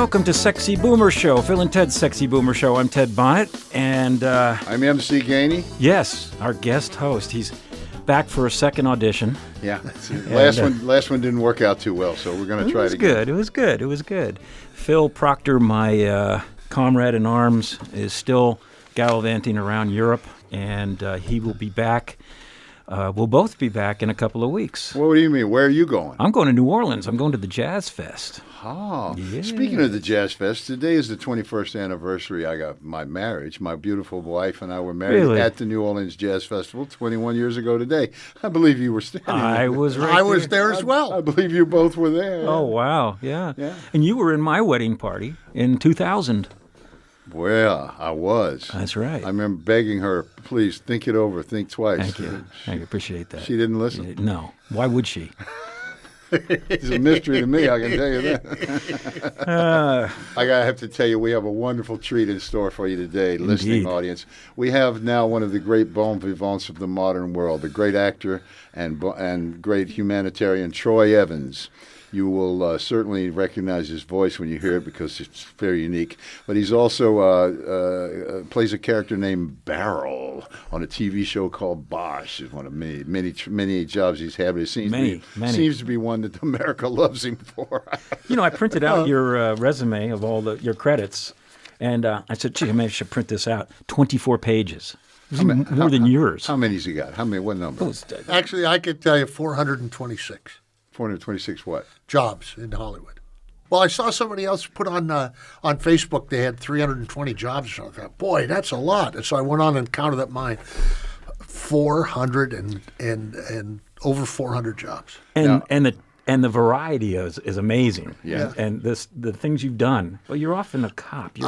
Welcome to Sexy Boomer Show, Phil and Ted's Sexy Boomer Show. I'm Ted Bonnet, and I'm MC Gainey. Yes, our guest host. He's back for a second audition. Yeah, last one didn't work out too well, so we're going to try it again. It was good. Phil Proctor, my comrade in arms, is still gallivanting around Europe, and he will be back. We'll both be back in a couple of weeks. What do you mean? Where are you going? I'm going to New Orleans. I'm going to the Jazz Fest. Oh, yeah. Speaking of the Jazz Fest, today is the 21st anniversary. I got my marriage. My beautiful wife and I were married at the New Orleans Jazz Festival 21 years ago today. I believe you were standing there. I was right I was there as well. I believe you both were there. Oh, wow. Yeah. And you were in my wedding party in 2000. Well, I was. That's right. I remember begging her, please, think it over, think twice. Thank you. I appreciate that. She didn't listen? No. Why would she? It's a mystery to me, I can tell you that. I have to tell you, we have a wonderful treat in store for you today, listening audience. We have now one of the great bon vivants of the modern world, the great actor and great humanitarian Troy Evans. You will certainly recognize his voice when you hear it because it's very unique. But he's also plays a character named Barrel on a TV show called Bosch. It's one of many jobs he's had, but it seems to be one that America loves him for. You know, I printed out your resume of all your credits, and I said, gee, maybe I should print this out. 24 pages. More than yours. How many's he got? How many? What number? Actually, I could tell you 426. 426 what? Jobs in Hollywood. Well, I saw somebody else put on Facebook they had 320 jobs or something. I thought, boy, that's a lot. And so I went on and counted up mine. 400 and over 400 jobs. And the variety is amazing. Yeah. And the things you've done. Well, you're often a cop. You're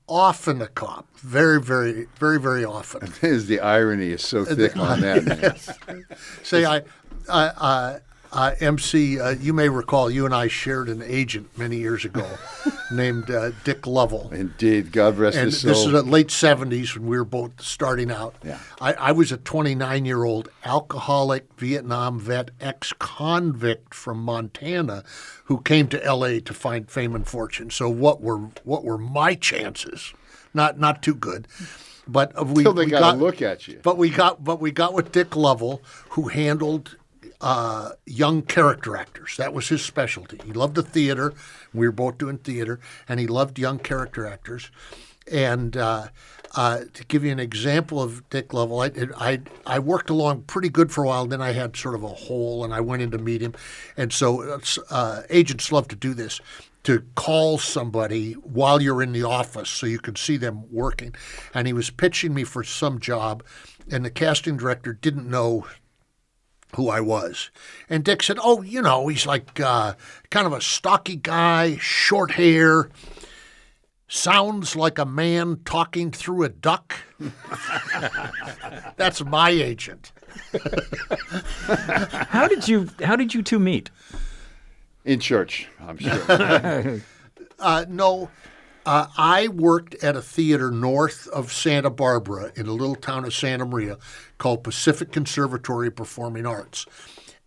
often a cop. Very, very, very, very often. The irony is so thick on that. Yes. Say, MC, you may recall you and I shared an agent many years ago named Dick Lovell. Indeed. God rest his soul. And this is the late 70s when we were both starting out. Yeah. I was a 29-year-old alcoholic Vietnam vet ex-convict from Montana who came to L.A. to find fame and fortune. So what were my chances? Not too good. But we got a look at you. But we got with Dick Lovell, who handled young character actors. That was his specialty. He loved the theater. We were both doing theater, and he loved young character actors. And to give you an example of Dick Lovell, I worked along pretty good for a while. Then I had sort of a hole, and I went in to meet him. And so agents love to do this, to call somebody while you're in the office so you can see them working. And he was pitching me for some job, and the casting director didn't know who I was. And Dick said, oh, you know, he's like kind of a stocky guy, short hair, sounds like a man talking through a duck. That's my agent. How did you two meet? In church, I'm sure. No. I worked at a theater north of Santa Barbara in a little town of Santa Maria called Pacific Conservatory of Performing Arts.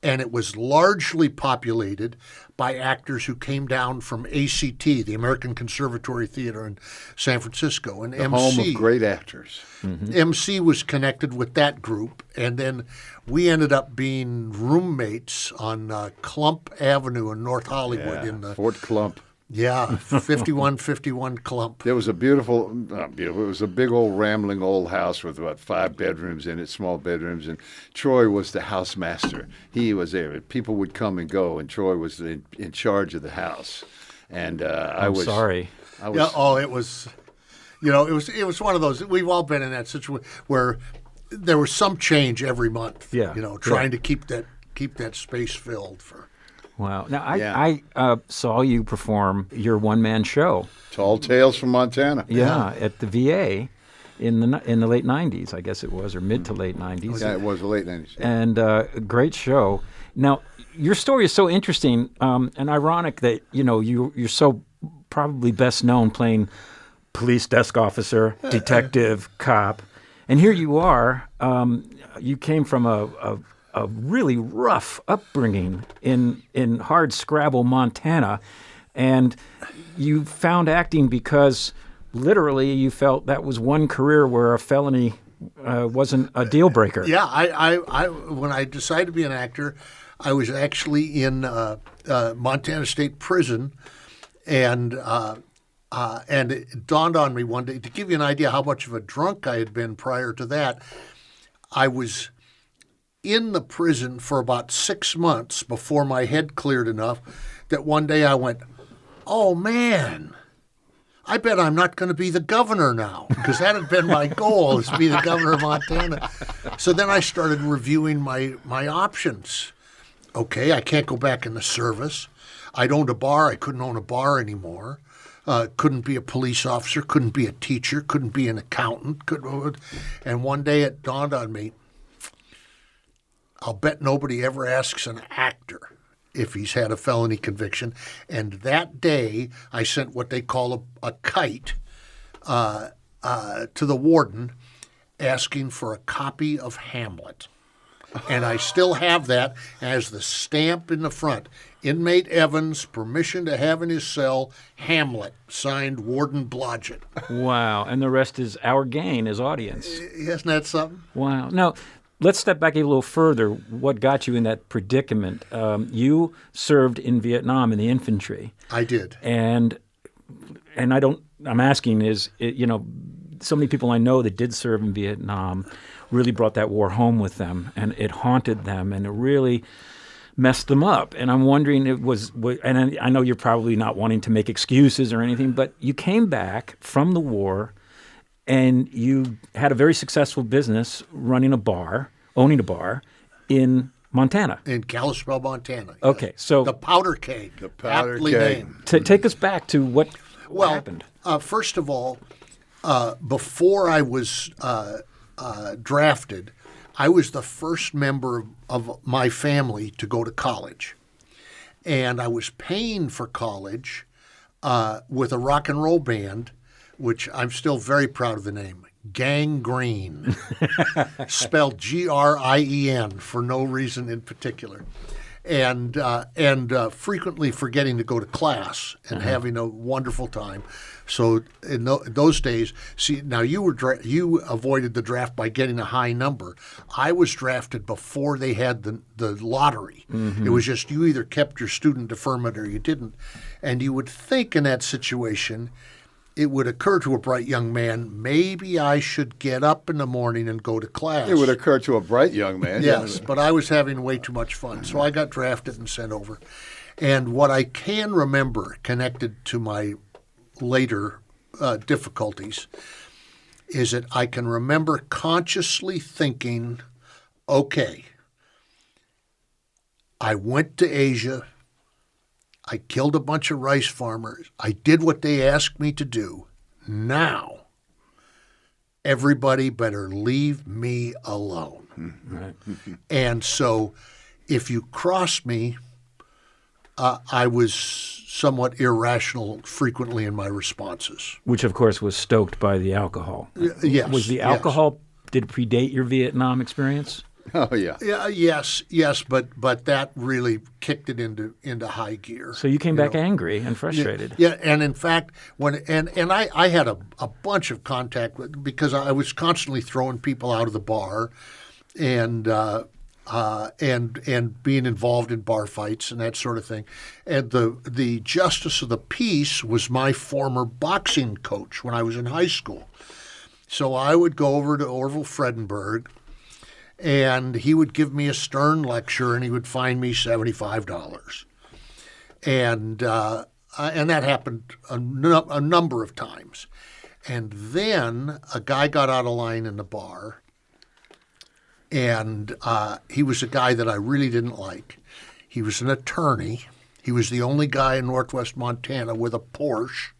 And it was largely populated by actors who came down from ACT, the American Conservatory Theater in San Francisco. And the home of great actors. Mm-hmm. MC was connected with that group. And then we ended up being roommates on Clump Avenue in North Hollywood. In Fort Clump. Yeah, 5151 Clump. There was a beautiful, it was a big old rambling old house with about 5 bedrooms in it, small bedrooms, and Troy was the housemaster. He was there. People would come and go, and Troy was in charge of the house. And It was, it was, it was one of those. We've all been in that situation where there was some change every month. Yeah, trying to keep that space filled for. Wow. Now, I saw you perform your one-man show. Tall Tales from Montana. Yeah, at the VA in the late 90s, I guess it was, or mid to late 90s. Yeah, it was the late 90s. Yeah. And a great show. Now, your story is so interesting and ironic that, you're so probably best known playing police desk officer, detective, cop. And here you are. You came from a really rough upbringing in hard scrabble Montana. And you found acting because literally you felt that was one career where a felony wasn't a deal breaker. Yeah, I when I decided to be an actor, I was actually in Montana State Prison, and it dawned on me one day, to give you an idea how much of a drunk I had been prior to that. I was in the prison for about 6 months before my head cleared enough that one day I went, oh man, I bet I'm not going to be the governor now, because that had been my goal, is to be the governor of Montana. So then I started reviewing my options. Okay, I can't go back in the service. I'd owned a bar. I couldn't own a bar anymore. Couldn't be a police officer, couldn't be a teacher, couldn't be an accountant. And one day it dawned on me, I'll bet nobody ever asks an actor if he's had a felony conviction. And that day, I sent what they call a kite to the warden asking for a copy of Hamlet. And I still have that as the stamp in the front. Inmate Evans, permission to have in his cell, Hamlet, signed Warden Blodgett. Wow. And the rest is our gain as audience. Isn't that something? Wow. Now, let's step back a little further. What got you in that predicament? You served in Vietnam in the infantry. I did. And I'm asking is, so many people I know that did serve in Vietnam really brought that war home with them, and it haunted them, and it really messed them up. And I'm wondering, and I know you're probably not wanting to make excuses or anything, but you came back from the war, and you had a very successful business owning a bar in Montana. In Kalispell, Montana. Yes. Okay, so the Powder Keg. The Powder aptly Keg. named. Take us back to what happened. First of all, before I was drafted, I was the first member of my family to go to college. And I was paying for college with a rock and roll band, which I'm still very proud of the name, Gangrene, spelled Grien for no reason in particular. And frequently forgetting to go to class and having a wonderful time. So in those days, see, now you avoided the draft by getting a high number. I was drafted before they had the lottery. Mm-hmm. It was just you either kept your student deferment or you didn't. And you would think in that situation, it would occur to a bright young man, maybe I should get up in the morning and go to class. It would occur to a bright young man. Yes, but I was having way too much fun. So I got drafted and sent over. And what I can remember connected to my later difficulties is that I can remember consciously thinking, okay, I went to Asia, I killed a bunch of rice farmers, I did what they asked me to do. Now, everybody better leave me alone. Right. And so if you cross me, I was somewhat irrational frequently in my responses. Which, of course, was stoked by the alcohol. Yes. Was the alcohol, did it predate your Vietnam experience? Oh, yeah. Yes, but that really kicked it into high gear. So you came back angry and frustrated. Yeah, and in fact, I had a bunch of contact because I was constantly throwing people out of the bar, and being involved in bar fights and that sort of thing. And the justice of the peace was my former boxing coach when I was in high school. So I would go over to Orville Fredenberg, and he would give me a stern lecture, and he would fine me $75. And that happened a number of times. And then a guy got out of line in the bar, and he was a guy that I really didn't like. He was an attorney. He was the only guy in northwest Montana with a Porsche,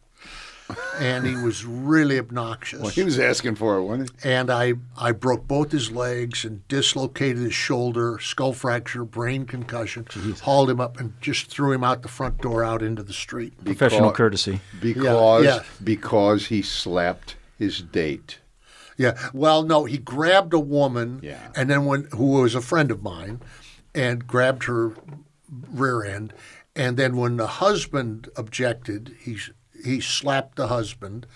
and he was really obnoxious. Well, he was asking for it, wasn't he? And I broke both his legs and dislocated his shoulder, skull fracture, brain concussion, hauled him up and just threw him out the front door out into the street. Professional courtesy. Because he slapped his date. Yeah. Well, no, he grabbed a woman, and then who was a friend of mine, and grabbed her rear end, And then when the husband objected, he slapped the husband.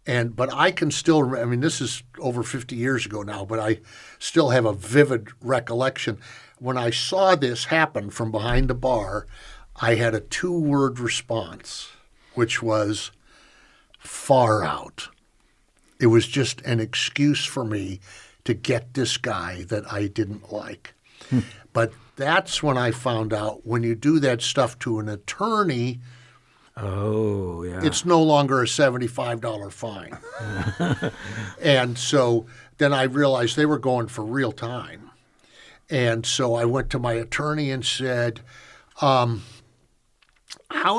But I can still remember, I mean, this is over 50 years ago now, but I still have a vivid recollection. When I saw this happen from behind the bar, I had a 2-word response, which was far out. It was just an excuse for me to get this guy that I didn't like. But that's when I found out when you do that stuff to an attorney, oh, yeah, it's no longer a $75 fine. And so then I realized they were going for real time. And so I went to my attorney and said, how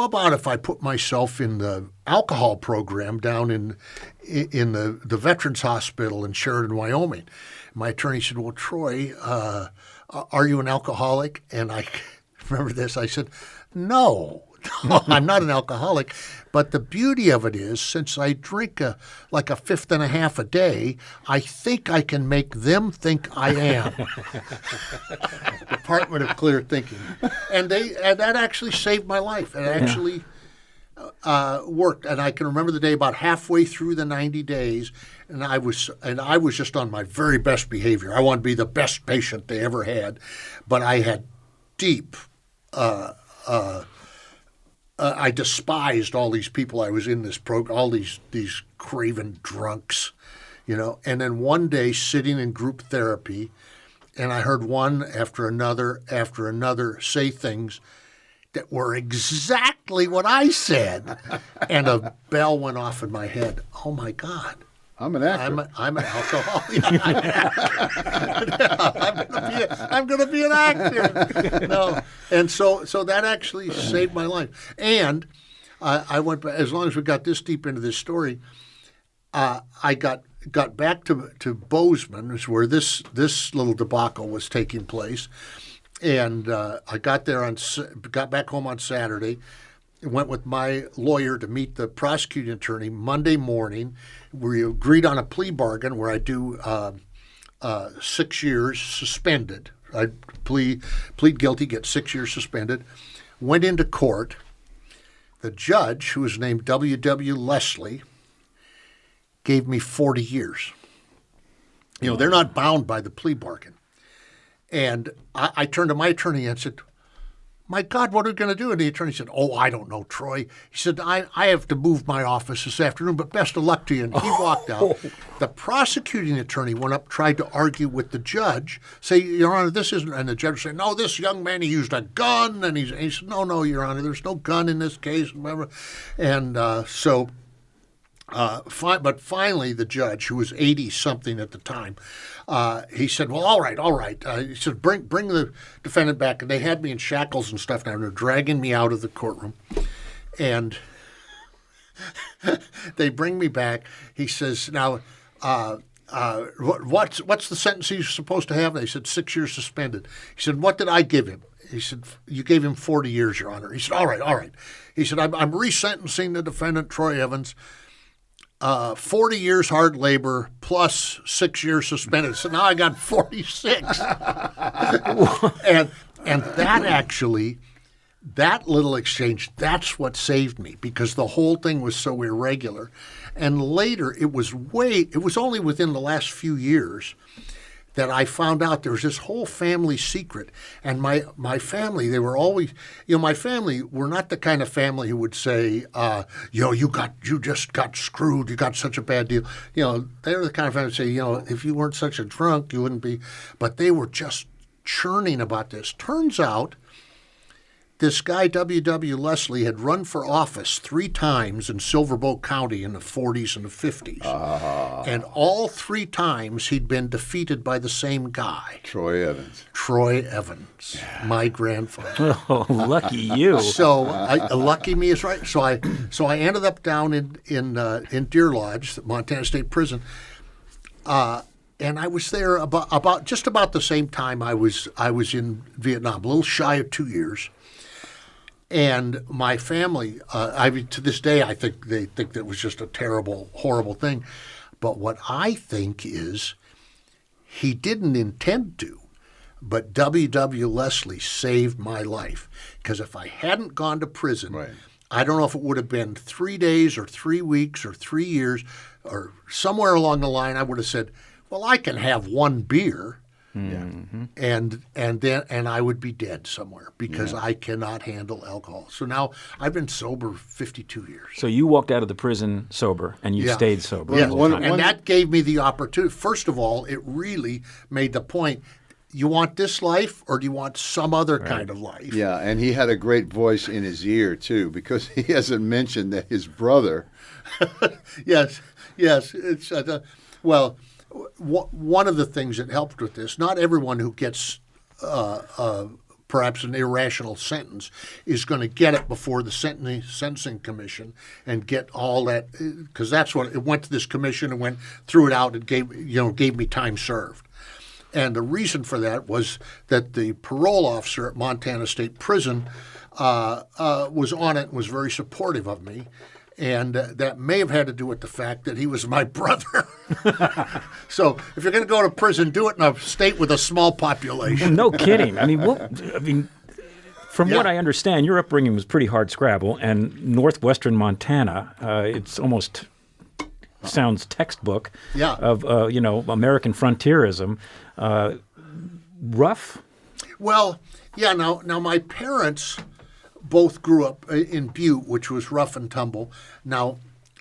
about if I put myself in the alcohol program down in the Veterans Hospital in Sheridan, Wyoming? My attorney said, well, Troy, are you an alcoholic? And I remember this. I said, no, I'm not an alcoholic. But the beauty of it is, since I drink like a fifth and a half a day, I think I can make them think I am. Department of Clear Thinking. And that actually saved my life. It actually worked. And I can remember the day about halfway through the 90 days, and I was just on my very best behavior. I wanted to be the best patient they ever had, but I had deep. I despised all these people I was in this program, all these craven drunks, And then one day, sitting in group therapy, and I heard one after another say things that were exactly what I said, and a bell went off in my head. Oh my God! I'm an actor. I'm an alcoholic. I'm going to be an actor. No, and so that actually saved my life. And I went, as long as we got this deep into this story, I got back to Bozeman, is where this little debacle was taking place, and I got back home on Saturday. Went with my lawyer to meet the prosecuting attorney Monday morning. We agreed on a plea bargain where I do 6 years suspended. I plead guilty, get 6 years suspended. Went into court. The judge, who was named W.W. Leslie, gave me 40 years. They're not bound by the plea bargain. And I turned to my attorney and said, my God, what are we going to do? And the attorney said, oh, I don't know, Troy. He said, I have to move my office this afternoon, but best of luck to you. And he walked out. The prosecuting attorney went up, tried to argue with the judge, say, Your Honor, this isn't. And the judge said, no, this young man, he used a gun. And he said, no, Your Honor, there's no gun in this case. And but finally, the judge, who was 80-something at the time, he said, well, all right. He said, bring the defendant back. And they had me in shackles and stuff now. And they're dragging me out of the courtroom. And they bring me back. He says, now, what's the sentence he's supposed to have? And they said, 6 years suspended. He said, what did I give him? He said, you gave him 40 years, Your Honor. He said, all right. He said, I'm resentencing the defendant, Troy Evans, 40 years hard labor plus 6 years suspended. So now I got 46. and that little exchange, that's what saved me, because the whole thing was so irregular. And later, it was only within the last few years that I found out there was this whole family secret. And my family, they were always, my family were not the kind of family who would say, you just got screwed, you got such a bad deal. They were the kind of family who say, if you weren't such a drunk, you wouldn't be. But they were just churning about this. Turns out, this guy, W.W. Leslie, had run for office 3 times in Silverboe County in the 40s and the 50s. And all 3 times he'd been defeated by the same guy. Troy Evans, my grandfather. Oh, lucky you. So lucky me is right. So I ended up down in Deer Lodge, Montana State Prison. And I was there about just about the same time I was in Vietnam, a little shy of 2 years. And my family, to this day, I think they think that it was just a terrible, horrible thing. But what I think is he didn't intend to. But W.W. Leslie saved my life, because if I hadn't gone to prison, Right. I don't know if it would have been 3 days or 3 weeks or 3 years or somewhere along the line. I would have said, well, I can have one beer. And I would be dead somewhere, because I cannot handle alcohol. So now I've been sober 52 years. So you walked out of the prison sober, and you stayed sober. Yeah, the whole time. and that gave me the opportunity. First of all, it really made the point: you want this life, or do you want some other kind of life? Yeah, and he had a great voice in his ear too, because he hasn't mentioned that his brother. Yes. It's one of the things that helped with this. Not everyone who gets perhaps an irrational sentence is going to get it before the sentencing commission and get all that, because that's what it went to this commission and went threw it out and gave me time served. And the reason for that was that the parole officer at Montana State Prison was on it and was very supportive of me. And that may have had to do with the fact that he was my brother. So if you're going to go to prison, do it in a state with a small population. No kidding. I mean, from what I understand, your upbringing was pretty hard scrabble, and northwestern Montana, it's almost sounds textbook of American frontierism. Rough? Well, yeah. Now my parents both grew up in Butte, which was rough and tumble. Now,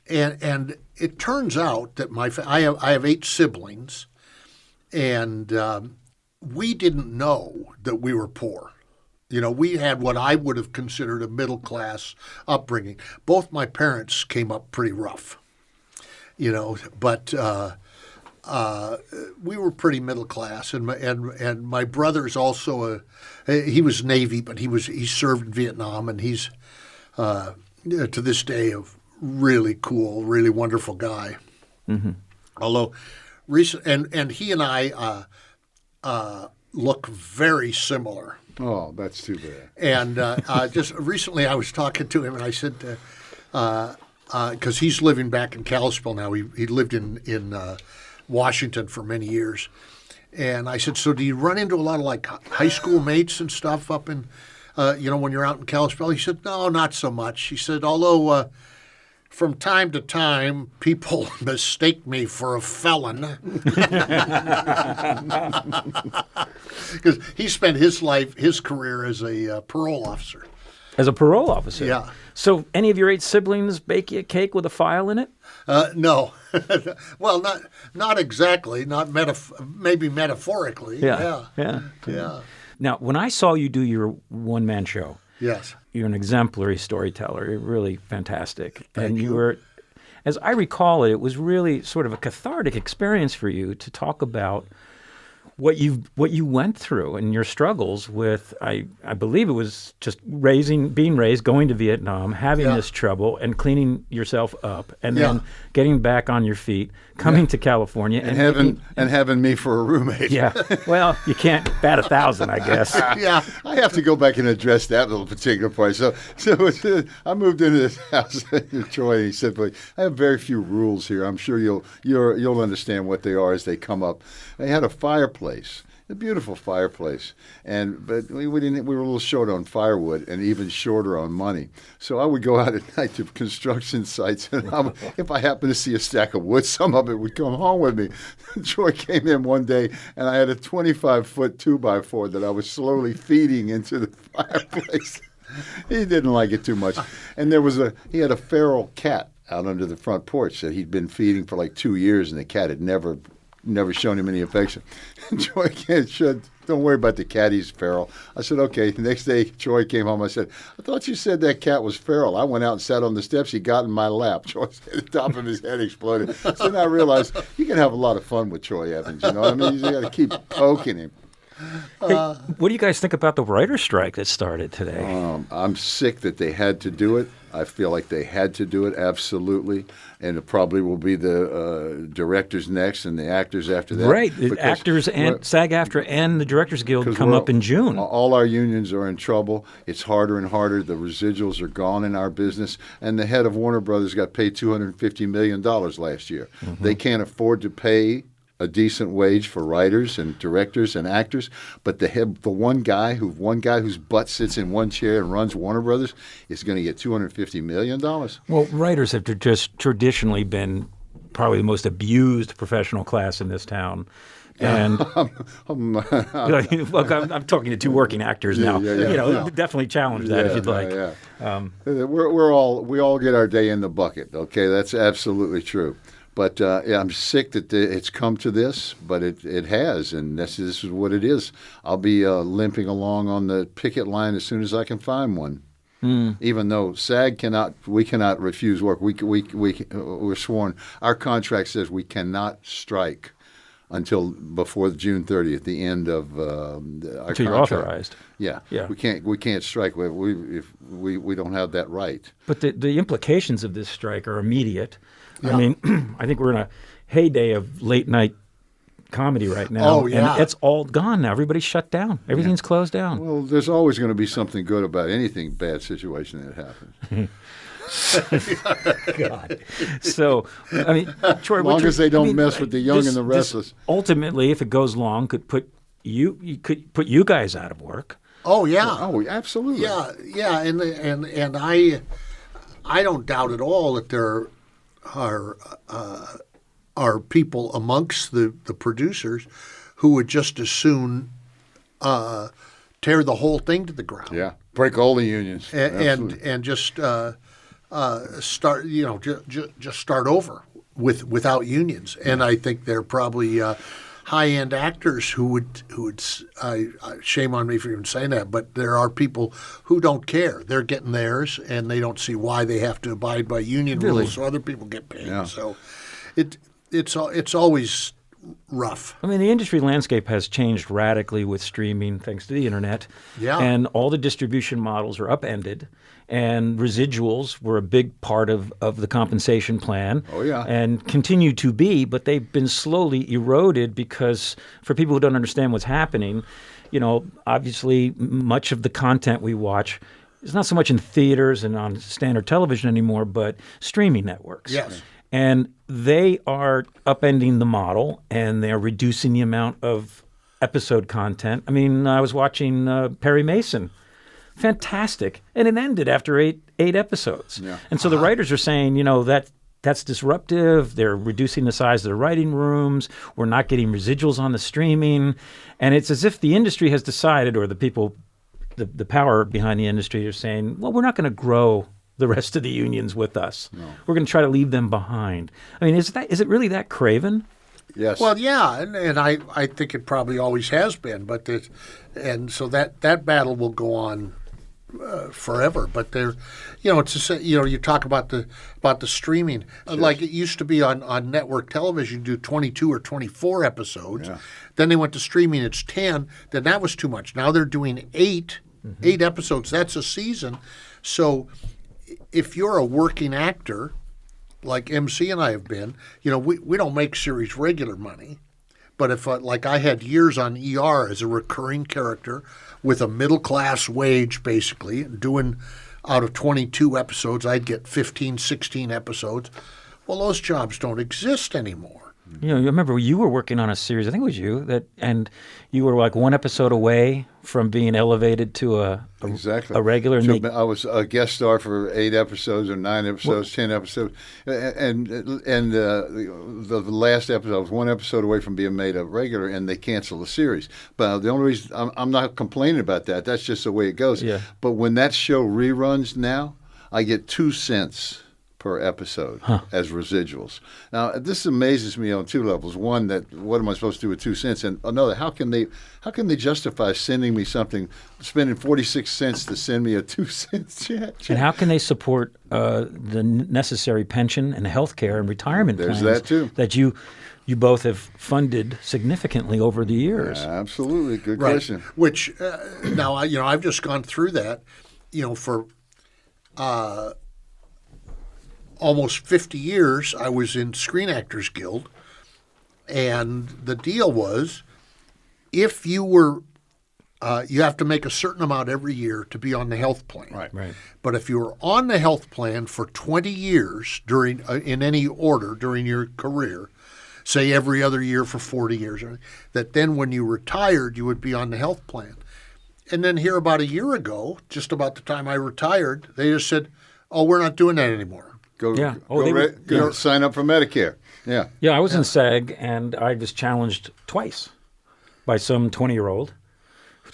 and it turns out that I have 8 siblings, and we didn't know that we were poor. We had what I would have considered a middle class upbringing. Both my parents came up pretty rough, but we were pretty middle class, and my brother's also he was Navy, but he served in Vietnam, and he's to this day a really cool, really wonderful guy. Mm-hmm. Although and he and I look very similar. Oh, that's too bad. And just recently, I was talking to him, and I said, because he's living back in Kalispell now. He lived in Washington for many years. And I said, so do you run into a lot of like high school mates and stuff up in, when you're out in Kalispell? He said, no, not so much. He said, although from time to time, people mistake me for a felon. Because he spent his career as a parole officer. As a parole officer? Yeah. So any of your 8 siblings bake you a cake with a file in it? No. Well, not exactly. Maybe metaphorically. Yeah. Now, when I saw you do your one-man show, yes, you're an exemplary storyteller. You're really fantastic. Thank you. You were, as I recall it was really sort of a cathartic experience for you to talk about what you went through and your struggles with, I believe it was just being raised, going to Vietnam, having this trouble and cleaning yourself up, and then getting back on your feet, coming to California and having me for a roommate. Yeah. Well, you can't bat 1,000, I guess. Yeah. I have to go back and address that little particular part. So I moved into this house in Troy, and he said, I have very few rules here. I'm sure you'll understand what they are as they come up. They had a fireplace. A beautiful fireplace, but we were a little short on firewood and even shorter on money. So I would go out at night to construction sites, and if I happened to see a stack of wood, some of it would come home with me. Troy came in one day, and I had a 25-foot 2x4 that I was slowly feeding into the fireplace. He didn't like it too much, and he had a feral cat out under the front porch that he'd been feeding for like 2 years, and the cat had never shown him any affection. Troy said, don't worry about the cat, he's feral. I said, okay. The next day, Troy came home. I said, I thought you said that cat was feral. I went out and sat on the steps. He got in my lap. Troy said the top of his head exploded. So then I realized you can have a lot of fun with Troy Evans. You know what I mean? You got to keep poking him. Hey, what do you guys think about the writer's strike that started today? I'm sick that they had to do it. I feel like they had to do it, absolutely. And it probably will be the directors next and the actors after that. Right. The actors and SAG-AFTRA and the Directors Guild come up in June. All our unions are in trouble. It's harder and harder. The residuals are gone in our business. And the head of Warner Brothers got paid $250 million last year. Mm-hmm. They can't afford to pay a decent wage for writers and directors and actors, but the one guy whose butt sits in one chair and runs Warner Brothers is going to get $250 million. Well, writers have just traditionally been probably the most abused professional class in this town. And look, I'm talking to two working actors now. Definitely challenge that if you'd like. We all get our day in the bucket. Okay, that's absolutely true. But I'm sick that it's come to this, but it has, and this is what it is. I'll be limping along on the picket line as soon as I can find one. Even though SAG cannot refuse work. We're sworn. Our contract says we cannot strike until before June 30th, the end of our until contract. You're authorized. Yeah. We can't strike if we don't have that right. But the implications of this strike are immediate. I mean, I think we're in a heyday of late night comedy right now. Oh, yeah. And it's all gone now. Everybody's shut down. Everything's closed down. Well, there's always going to be something good about anything bad situation that happens. God. So, I mean, Troy, as long as they don't mess with the young and the restless. Ultimately, if it goes long, could put you guys out of work. Oh yeah. Oh, absolutely. Yeah, and I don't doubt at all that there are people amongst the producers who would just as soon tear the whole thing to the ground. Yeah, break all the unions and just start just start over without unions. And I think they're probably high-end actors who would shame on me for even saying that, but there are people who don't care. They're getting theirs, and they don't see why they have to abide by union rules so other people get paid. Yeah. So it's always rough. I mean, the industry landscape has changed radically with streaming thanks to the internet. Yeah. And all the distribution models are upended, and residuals were a big part of the compensation plan. Oh, yeah. And continue to be, but they've been slowly eroded because for people who don't understand what's happening, obviously much of the content we watch is not so much in theaters and on standard television anymore, but streaming networks. Yes. And they are upending the model, and they're reducing the amount of episode content. I mean, I was watching Perry Mason. Fantastic. And it ended after eight episodes. Yeah. And so the writers are saying, that's disruptive. They're reducing the size of the writing rooms. We're not getting residuals on the streaming. And it's as if the industry has decided, or the people, the power behind the industry are saying, well, we're not going to grow the rest of the unions with us. No. We're going to try to leave them behind. I mean, is it really that craven? Yes. Well, yeah, and I think it probably always has been, so that battle will go on forever. But there, you talk about the streaming, like it used to be on network television. You do 22 or 24 episodes. Yeah. Then they went to streaming. It's 10. Then that was too much. Now they're doing 8 episodes. That's a season. So if you're a working actor, like MC and I have been, we don't make series regular money. But if, like I had years on ER as a recurring character with a middle-class wage, basically, doing out of 22 episodes, I'd get 15, 16 episodes. Well, those jobs don't exist anymore. You remember you were working on a series, I think it was you, and you were like one episode away from being elevated to a regular. I was a guest star for 8 episodes or 9 episodes, 10 episodes, and the last episode, I was 1 episode away from being made a regular, and they canceled the series. But the only reason I'm not complaining about that, that's just the way it goes. Yeah. But when that show reruns now, I get 2 cents per episode as residuals. Now, this amazes me on 2 levels. One, that what am I supposed to do with 2 cents? And another, how can they justify sending me something, spending 46 cents to send me a 2 cent check? And how can they support the necessary pension and health care and retirement plans that too. That you both have funded significantly over the years? Yeah, absolutely. Good question. Which now, I've just gone through that, for almost 50 years, I was in Screen Actors Guild, and the deal was, if you were, you have to make a certain amount every year to be on the health plan. Right. But if you were on the health plan for 20 years in any order during your career, say every other year for 40 years, that then when you retired, you would be on the health plan. And then here about a year ago, just about the time I retired, they just said, oh, we're not doing that anymore. Go Yeah. sign up for Medicare. Yeah. Yeah, I was in SAG, and I was challenged twice by some 20-year-old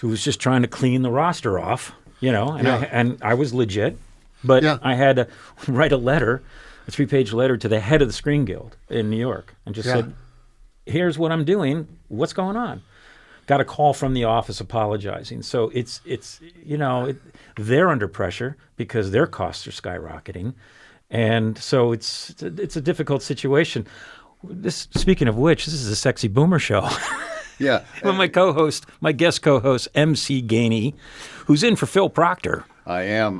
who was just trying to clean the roster off, and I was legit, but I had to write a 3-page letter to the head of the Screen Guild in New York, and just said, here's what I'm doing, what's going on? Got a call from the office apologizing. So they're under pressure because their costs are skyrocketing. And so it's a difficult situation. Speaking of which, this is a sexy boomer show. Yeah. With my guest co-host, MC Gainey, who's in for Phil Proctor. I am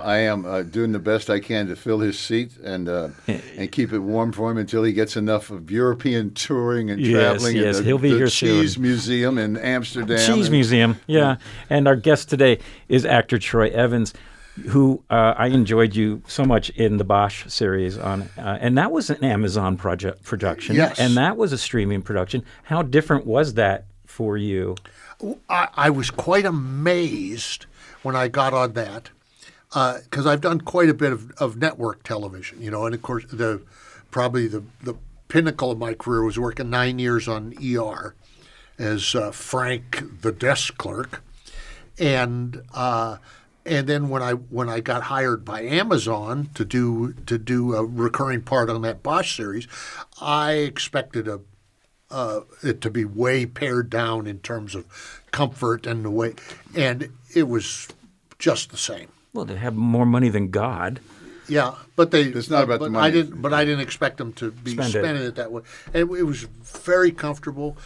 doing the best I can to fill his seat and keep it warm for him until he gets enough of European touring and traveling. Yes, and he'll be here Cheese soon. Museum in Amsterdam. Cheese Museum, yeah. And our guest today is actor Troy Evans, who I enjoyed you so much in the Bosch series and that was an Amazon production. Yes. And that was a streaming production. How different was that for you? I was quite amazed when I got on that because I've done quite a bit of network television, and of course probably the pinnacle of my career was working 9 years on ER as Frank, the desk clerk, and then when I got hired by Amazon to do a recurring part on that Bosch series, I expected it to be way pared down in terms of comfort and the way, and it was just the same. Well, they have more money than God. Yeah, but it's not about the money. I didn't expect them to be spending it that way. And it was very comfortable.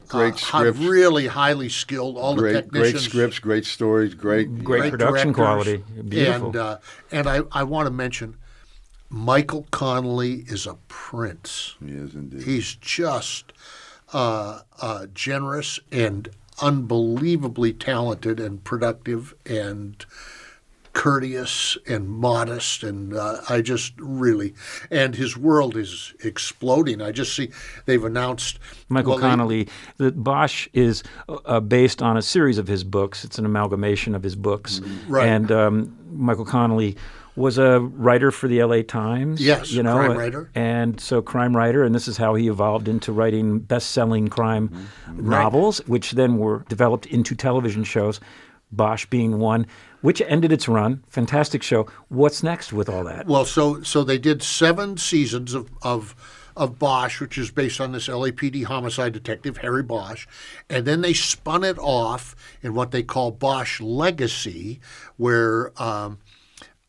Great scripts. Really highly skilled. All the technicians. Great scripts, great stories, great production quality. Beautiful. And I want to mention, Michael Connelly is a prince. He is indeed. He's just generous and unbelievably talented and productive and courteous and modest, and I just really, and his world is exploding. I just see they've announced Michael Connelly. The Bosch is based on a series of his books. It's an amalgamation of his books, right? And Michael Connelly was a writer for the LA Times. Yes, crime writer. And so crime writer, and this is how he evolved into writing best-selling crime novels, which then were developed into television shows, Bosch being one, which ended its run. Fantastic show. What's next with all that? Well, so they did 7 seasons of Bosch, which is based on this LAPD homicide detective, Harry Bosch. And then they spun it off in what they call Bosch Legacy, where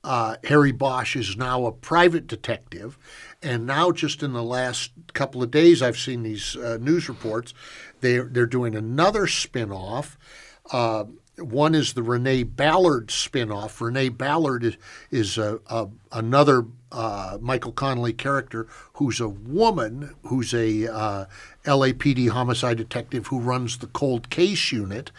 Harry Bosch is now a private detective. And now just in the last couple of days, I've seen these news reports. They're doing another spin-off. One is the Renee Ballard spinoff. Renee Ballard is another Michael Connelly character who's a woman who's a LAPD homicide detective who runs the cold case unit.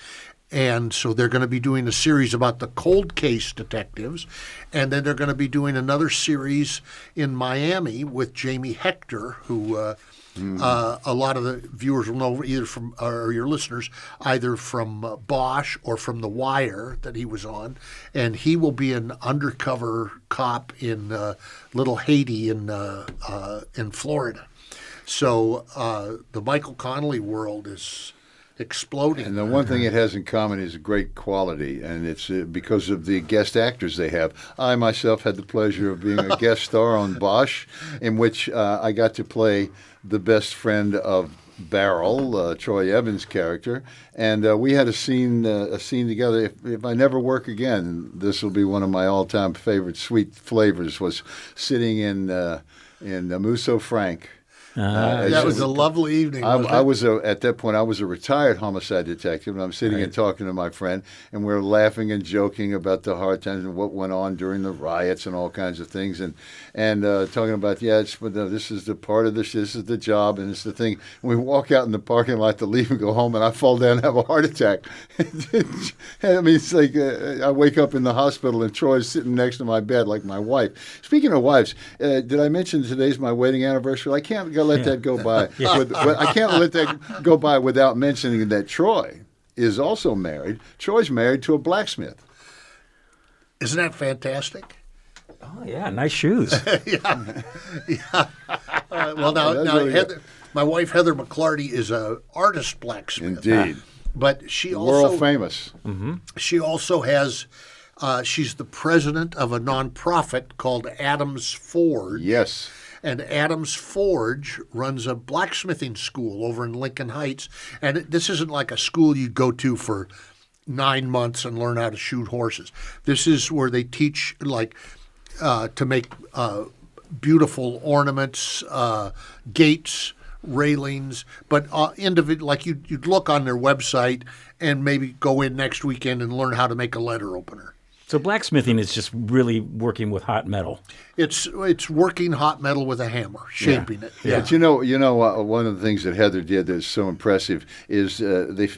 And so they're going to be doing a series about the cold case detectives. And then they're going to be doing another series in Miami with Jamie Hector, who a lot of the viewers will know either from, or your listeners, either from Bosch or from The Wire that he was on. And he will be an undercover cop in Little Haiti in Florida. So the Michael Connelly world is exploding. And the one thing it has in common is great quality, and it's because of the guest actors they have. I myself had the pleasure of being a guest star on Bosch, in which I got to play the best friend of Barrel, Troy Evans' character, and we had a scene together. If I never work again, this will be one of my all-time favorite sweet flavors. Was sitting in Musso Frank. That was a lovely evening. I was at that point. I was a retired homicide detective, and I'm sitting and talking to my friend, and we're laughing and joking about the hard times and what went on during the riots and all kinds of things, and talking about this is the part of this is the job, and it's the thing. And we walk out in the parking lot to leave and go home, and I fall down and have a heart attack. I mean, it's like I wake up in the hospital, and Troy's sitting next to my bed like my wife. Speaking of wives, did I mention today's my wedding anniversary? I can't go let that go by. I can't let that go by without mentioning that Troy is also married. Troy's married to a blacksmith. Isn't that fantastic? Oh, yeah, nice shoes. Yeah. Now really Heather, my wife Heather McClarty is a artist blacksmith. Indeed. But she World famous. She also has. She's the president of a nonprofit called Adams Forge. Yes. And Adams Forge runs a blacksmithing school over in Lincoln Heights. And this isn't like a school you go to for 9 months and learn how to shoot horses. This is where they teach to make beautiful ornaments, gates, railings, but like you'd look on their website and maybe go in next weekend and learn how to make a letter opener. So blacksmithing is just really working with hot metal. It's working hot metal with a hammer, shaping it. Yeah. But one of the things that Heather did that's so impressive is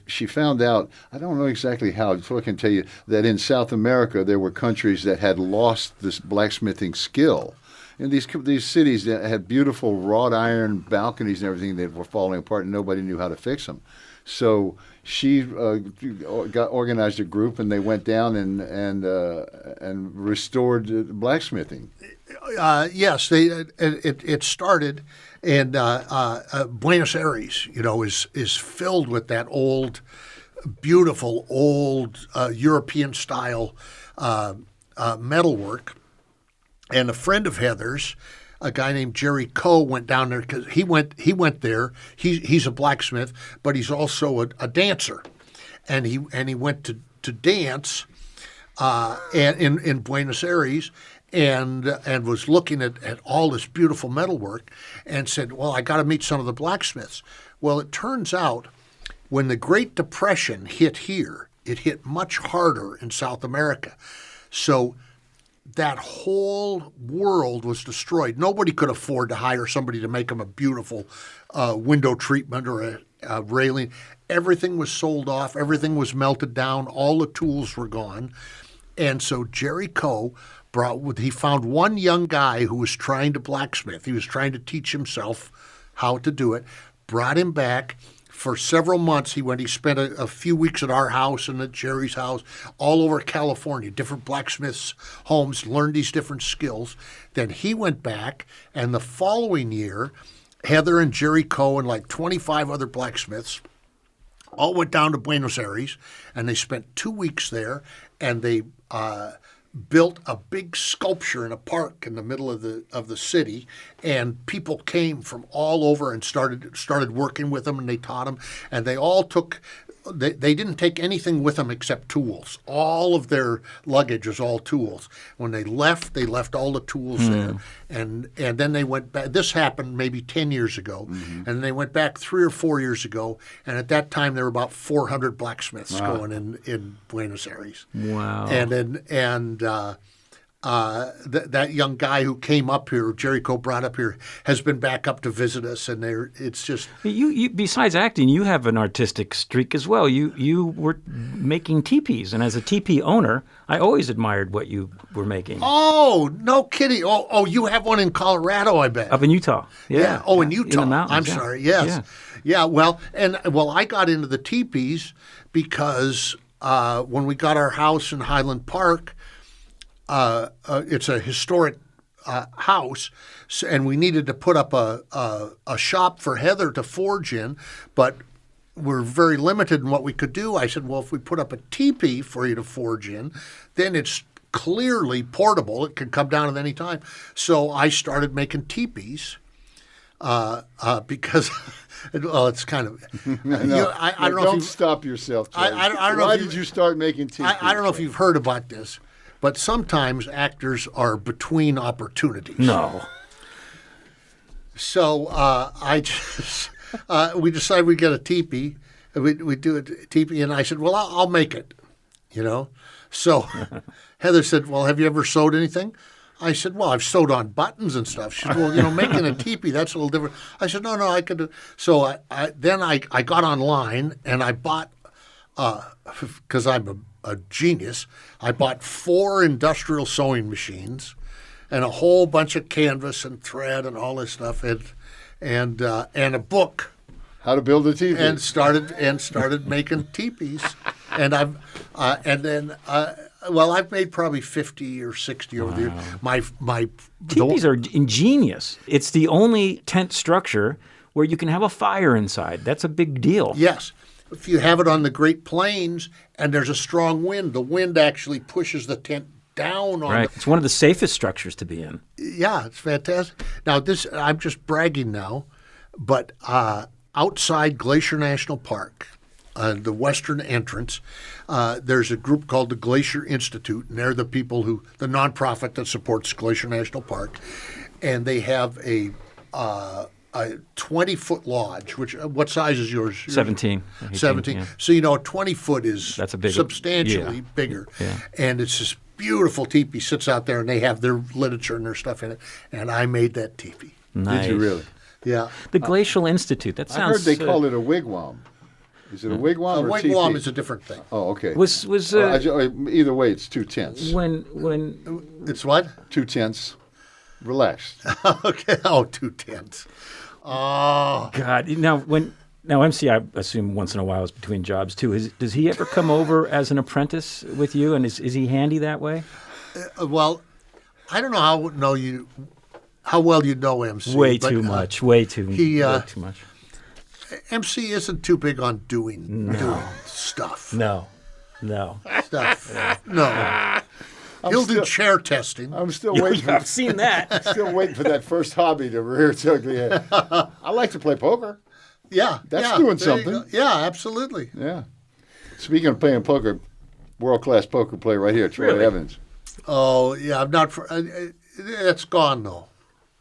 she found out, I don't know exactly how, so I can tell you that in South America there were countries that had lost this blacksmithing skill. And these cities that had beautiful wrought iron balconies and everything that were falling apart and nobody knew how to fix them. So she organized a group, and they went down and restored blacksmithing. Yes, it started in Buenos Aires. Is filled with that old, beautiful old European style metalwork. And a friend of Heather's, a guy named Jerry Coe, went down there because he went there. He's a blacksmith, but he's also a dancer, and he went to dance and in Buenos Aires, and was looking at all this beautiful metalwork, and said, "Well, I got to meet some of the blacksmiths." Well, it turns out when the Great Depression hit here, it hit much harder in South America, so that whole world was destroyed. Nobody could afford to hire somebody to make them a beautiful window treatment or a railing. Everything was sold off. Everything was melted down. All the tools were gone. And so Jerry Coe he found one young guy who was trying to blacksmith. He was trying to teach himself how to do it, brought him back. For several months, he spent a few weeks at our house and at Jerry's house, all over California, different blacksmiths' homes, learned these different skills. Then he went back, and the following year, Heather and Jerry Coe and like 25 other blacksmiths all went down to Buenos Aires, and they spent 2 weeks there, and they built a big sculpture in a park in the middle of the city, and people came from all over and started working with them, and they taught them, and they all took. They didn't take anything with them except tools. All of their luggage was all tools. When they left all the tools there, and then they went back. This happened maybe 10 years ago, and they went back 3 or 4 years ago, and at that time there were about 400 blacksmiths going in Buenos Aires. Wow! That young guy who came up here, Jerry Coe brought up here, has been back up to visit us, and it's just you. Besides acting, you have an artistic streak as well. You were making tipis, and as a tipi owner, I always admired what you were making. Oh, no kidding! Oh, you have one in Colorado, I bet. Up in Utah, yeah. Oh, in Utah. In the mountains, I'm sorry. Yes. Yeah. Well, I got into the tipis because when we got our house in Highland Park. It's a historic house, and we needed to put up a shop for Heather to forge in, but we're very limited in what we could do. I said, well, if we put up a teepee for you to forge in, then it's clearly portable. It can come down at any time. So I started making teepees because well, it's kind of. I don't know. Don't stop yourself. I don't know. Why did you start making teepees? I don't know if you've heard about this. But sometimes actors are between opportunities. No. So we decided we'd get a teepee. We do a teepee, and I said, well, I'll make it, So Heather said, well, have you ever sewed anything? I said, well, I've sewed on buttons and stuff. She said, well, making a teepee, that's a little different. I said, no, I could do. So then I got online, and I bought, because I'm a genius, I bought 4 industrial sewing machines, and a whole bunch of canvas and thread and all this stuff, and a book. How to build a TV. And started making teepees, and I've made probably 50 or 60 over the years. Teepees are ingenious. It's the only tent structure where you can have a fire inside. That's a big deal. Yes. If you have it on the Great Plains and there's a strong wind, the wind actually pushes the tent down on Right. It's one of the safest structures to be in. Yeah, it's fantastic. Now, I'm just bragging now, but outside Glacier National Park, the western entrance, there's a group called the Glacier Institute, and they're the nonprofit that supports Glacier National Park, and they have a 20-foot lodge. What size is yours? 17. 17. Yeah. So, a 20-foot is substantially bigger. Yeah. And it's this beautiful teepee sits out there, and they have their literature and their stuff in it. And I made that teepee. Nice. Did you really? Yeah. The Glacial Institute. That sounds. I heard they call it a wigwam. Is it a wigwam or a wigwam teepee? is a different thing. Oh, okay. Either way, it's 2 tents. When It's what? 2 tents. Relaxed. Okay. Oh, 2 tents. Oh. God. Now MC, I assume once in a while is between jobs too. Does he ever come over as an apprentice with you, and is he handy that way? Well, I don't know how well you know MC. Way too much. Way too much. MC isn't too big on doing stuff. No. Stuff. No. He'll do chair testing. I'm still waiting. I've seen that. Still waiting for that first hobby to rear its ugly head. I like to play poker. Yeah. That's doing something. Yeah, absolutely. Yeah. Speaking of playing poker, world-class poker player right here, Troy Really? Evans. Oh, yeah. I'm not. It's gone though.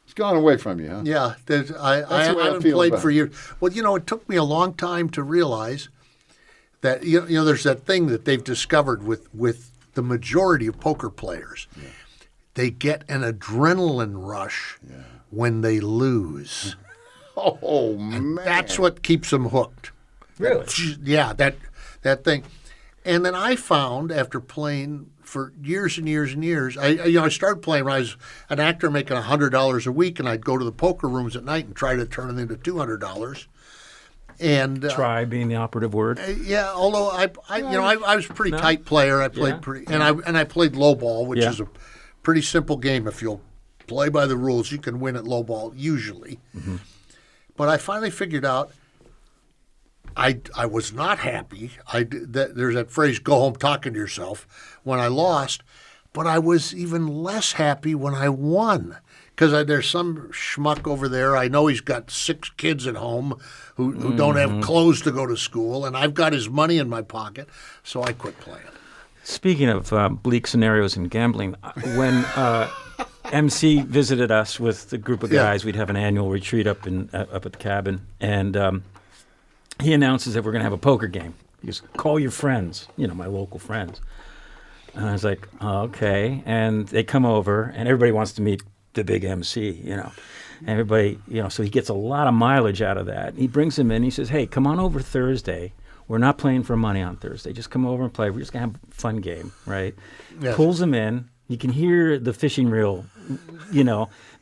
It's gone away from you, huh? Yeah, I haven't feel played about for years. Well, it took me a long time to realize that there's that thing that they've discovered with the majority of poker players. Yeah. They get an adrenaline rush when they lose. Oh, man. That's what keeps them hooked. Really? Yeah, that thing. And then I found, after playing for years and years and years, I started playing when I was an actor making $100 a week, and I'd go to the poker rooms at night and try to turn it into $200. And try being the operative word. Yeah, although I was a pretty tight player. I played and I played low ball, which is a pretty simple game. If you'll play by the rules, you can win at low ball usually. Mm-hmm. But I finally figured out I was not happy. There's that phrase, go home talking to yourself, when I lost. But I was even less happy when I won. Because there's some schmuck over there. I know he's got 6 kids at home who don't have clothes to go to school, and I've got his money in my pocket, so I quit playing. Speaking of bleak scenarios in gambling, when MC visited us with a group of guys, we'd have an annual retreat up at the cabin, and he announces that we're going to have a poker game. He goes, call your friends, my local friends. And I was like, oh, okay. And they come over, and everybody wants to meet the big MC, Everybody, so he gets a lot of mileage out of that. He brings him in. He says, hey, come on over Thursday. We're not playing for money on Thursday. Just come over and play. We're just going to have a fun game, right? Yes. Pulls him in. You can hear the fishing reel,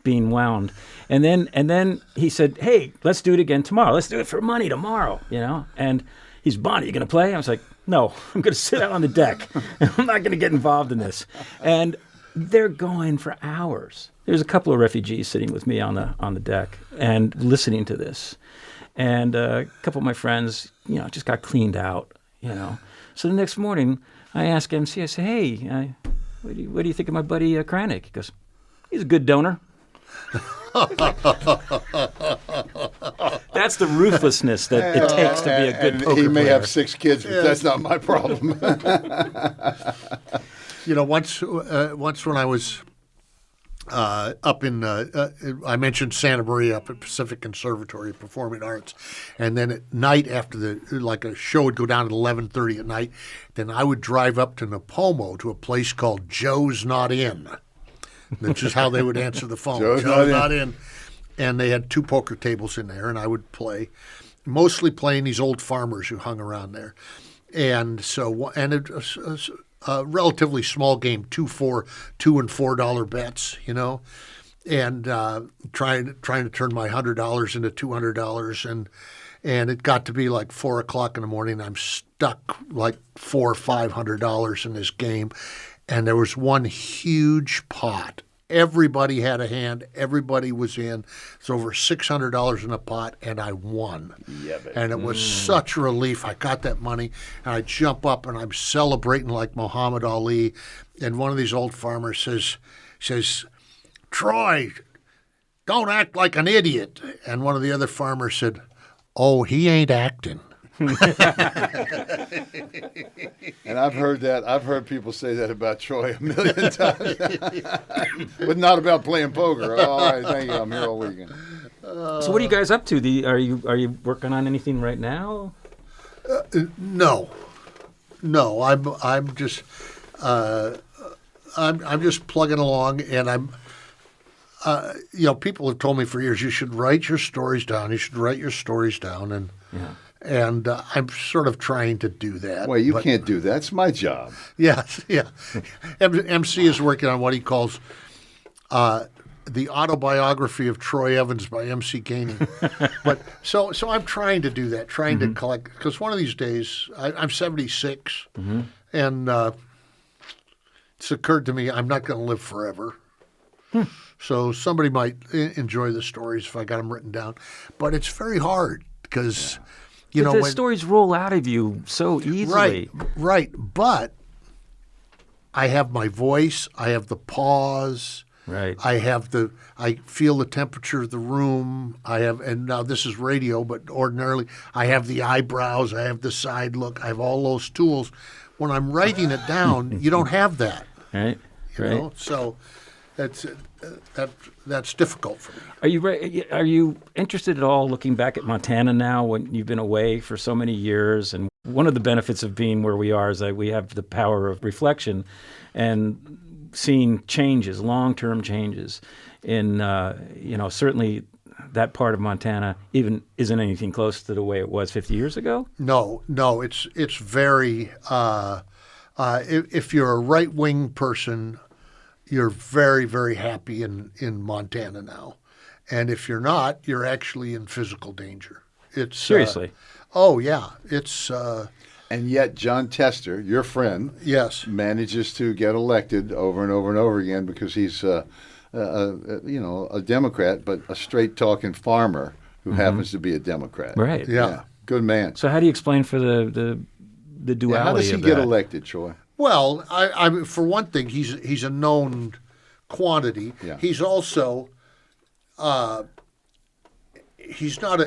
being wound. And then he said, hey, let's do it again tomorrow. Let's do it for money tomorrow, And he's, Bonnie, you going to play? I was like, no, I'm going to sit out on the deck. I'm not going to get involved in this. And they're going for hours. There's a couple of refugees sitting with me on the deck and listening to this. And a couple of my friends, just got cleaned out, So the next morning, I asked MC, I said, hey, what do you think of my buddy Kranick? He goes, he's a good donor. That's the ruthlessness that it takes to be a good poker player. He may have 6 kids, but that's not my problem. Once when I was up in, I mentioned Santa Maria up at Pacific Conservatory of Performing Arts, and then at night after a show would go down at 11:30 at night, then I would drive up to Napomo to a place called Joe's Not In, which is how they would answer the phone. Joe's not in. And they had 2 poker tables in there, and I would play, mostly playing these old farmers who hung around there. And so, relatively small game, $2 and $4 bets, and trying to turn my $100 into $200, and it got to be like 4 o'clock in the morning. I'm stuck like $400 or $500 in this game, and there was one huge pot. Everybody had a hand. Everybody was in. It's over $600 in a pot, and I won. Yeah, and it was such a relief. I got that money, and I jump up, and I'm celebrating like Muhammad Ali. And one of these old farmers says, "Troy, don't act like an idiot." And one of the other farmers said, "Oh, he ain't acting." And I've heard that. I've heard people say that about Troy a million times, but not about playing poker. Oh, all right, thank you. I'm here all weekend. So, what are you guys up to? Are you working on anything right now? No. I'm just I'm just plugging along, and I'm. People have told me for years, you should write your stories down. And. Yeah. And I'm sort of trying to do that. Well, you can't do that. It's my job. Yes, yeah. MC is working on what he calls the autobiography of Troy Evans by MC Gainey. But so I'm trying to do that, trying to collect, because one of these days I'm 76, and it's occurred to me I'm not going to live forever. So somebody might enjoy the stories if I got them written down, but it's very hard because. The stories roll out of you so easily. Right. But I have my voice. I have the pause. Right. I feel the temperature of the room. And now this is radio, but ordinarily I have the eyebrows. I have the side look. I have all those tools. When I'm writing it down, you don't have that. Right. You know? So that's difficult for me. Are you interested at all looking back at Montana now when you've been away for so many years? And one of the benefits of being where we are is that we have the power of reflection and seeing changes, long-term changes in, certainly that part of Montana even isn't anything close to the way it was 50 years ago? No, it's very, if you're a right-wing person, you're very, very happy in Montana now. And if you're not, you're actually in physical danger. It's seriously. Oh, yeah. It's and yet John Tester, your friend, yes, manages to get elected over and over and over again because he's a Democrat, but a straight-talking farmer who happens to be a Democrat. Right. Yeah. Good man. So how do you explain for the duality how does he of get that? elected, Troy? Well, I for one thing, he's a known quantity. Yeah. He's also he's not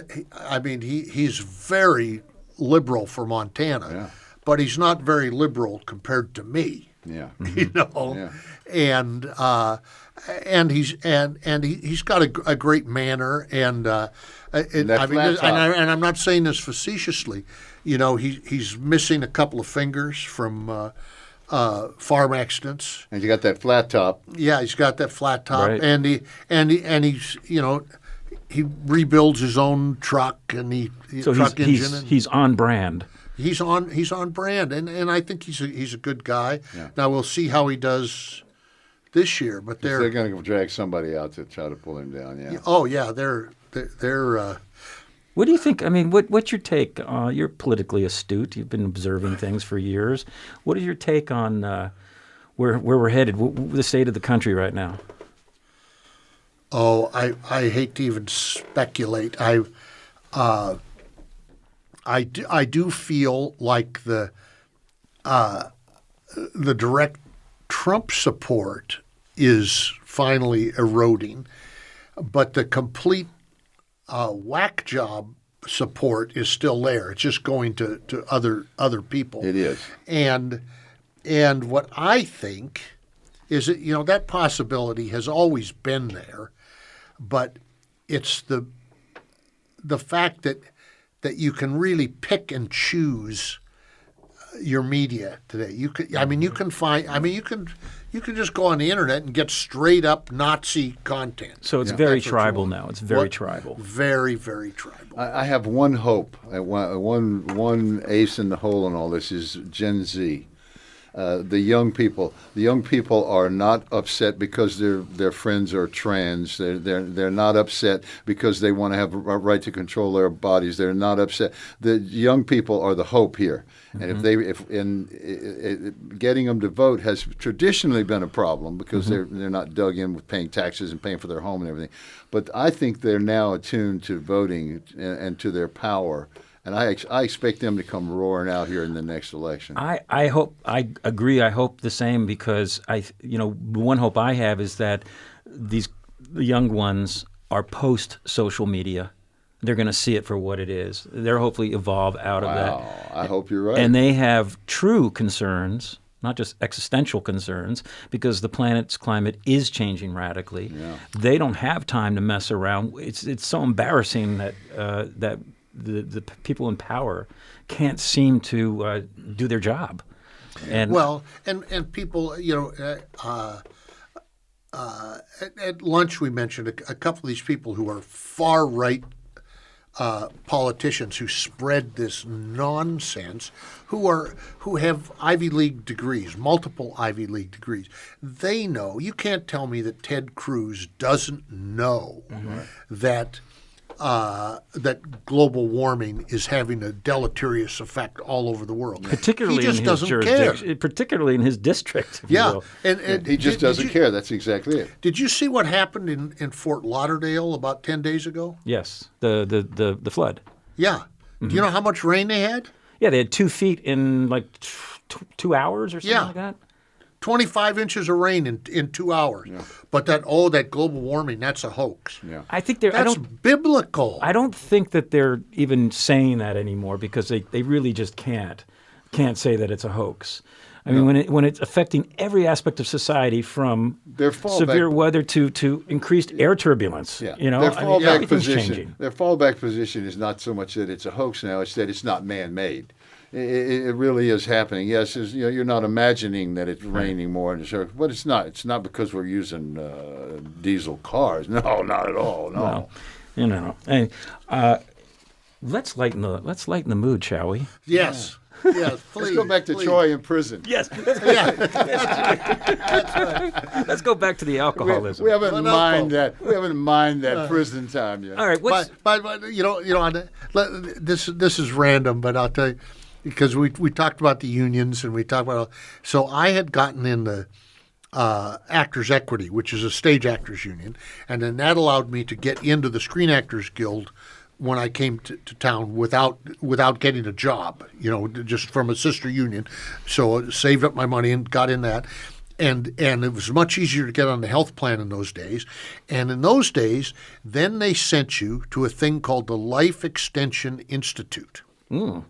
he's very liberal for Montana, but he's not very liberal compared to me. Yeah. Yeah. And he's got a great manner, and I'm not saying this facetiously. He's missing a couple of fingers from farm accidents. And you got that flat top. Yeah, he's got that flat top, Right. and he's he rebuilds his own truck and So truck engine. And he's on brand. he's on brand, and I think he's a good guy. Yeah. Now we'll see how he does this year, but They're going to drag somebody out to try to pull him down. Yeah. oh yeah, they're What do you think? I mean, what's your take? You're politically astute. You've been observing things for years. What is your take on where we're headed, the state of the country right now? Oh, I hate to even speculate. I do feel like the direct Trump support is finally eroding, but the complete whack job support is still there. It's just going to other people. It is. And what I think is that, that possibility has always been there, but it's the fact that you can really pick and choose your media today. You can just go on the internet and get straight up Nazi content. So it's very tribal now. It's very tribal. Very, very tribal. I have one hope, one ace in the hole in all this is Gen Z. The young people are not upset because their friends are trans. They're not upset because they want to have a right to control their bodies. They're not upset. The young people are the hope here. And getting them to vote has traditionally been a problem because they're not dug in with paying taxes and paying for their home and everything. But I think they're now attuned to voting and to their power. And I expect them to come roaring out here in the next election. I hope, I agree. I hope the same because one hope I have is that the young ones are post social media. They're going to see it for what it is. They'll hopefully evolve out of that. Wow, I hope you're right. And they have true concerns, not just existential concerns, because the planet's climate is changing radically. Yeah. They don't have time to mess around. It's so embarrassing that the people in power can't seem to do their job. And people, at lunch we mentioned a couple of these people who are far right politicians who spread this nonsense, who have Ivy League degrees, multiple Ivy League degrees. They know. You can't tell me that Ted Cruz doesn't know that global warming is having a deleterious effect all over the world. Particularly he just in his doesn't jurisdiction, care. Particularly in his district. If you will. And he just doesn't care. That's exactly it. Did you see what happened in Fort Lauderdale about 10 days ago? Yes, the flood. Yeah. Do you know how much rain they had? Yeah, they had 2 feet in like 2 hours or something like that. 25 inches of rain in 2 hours. Yeah. But that global warming, that's a hoax. Yeah. I think that's biblical. I don't think that they're even saying that anymore because they really just can't say that it's a hoax. I mean, when it's affecting every aspect of society from severe weather to increased air turbulence. Yeah. Their fallback position. Their fallback position is not so much that it's a hoax now; it's that it's not man-made. It really is happening. Yes, you're not imagining that it's raining more, but it's not. It's not because we're using diesel cars. No, not at all. No. Well, hey, let's lighten the mood, shall we? Yes. Yes, please. Let's go back to Troy in prison. Yes. That's right. Let's go back to the alcoholism. We haven't mind that prison time yet. All right. But this is random, but I'll tell you. Because we talked about the unions and we talked about so I had gotten in the Actors Equity, which is a stage actors union, and then that allowed me to get into the Screen Actors Guild when I came to town without getting a job, just from a sister union. So I saved up my money and got in that. And it was much easier to get on the health plan in those days. And in those days, then they sent you to a thing called the Life Extension Institute. Mm.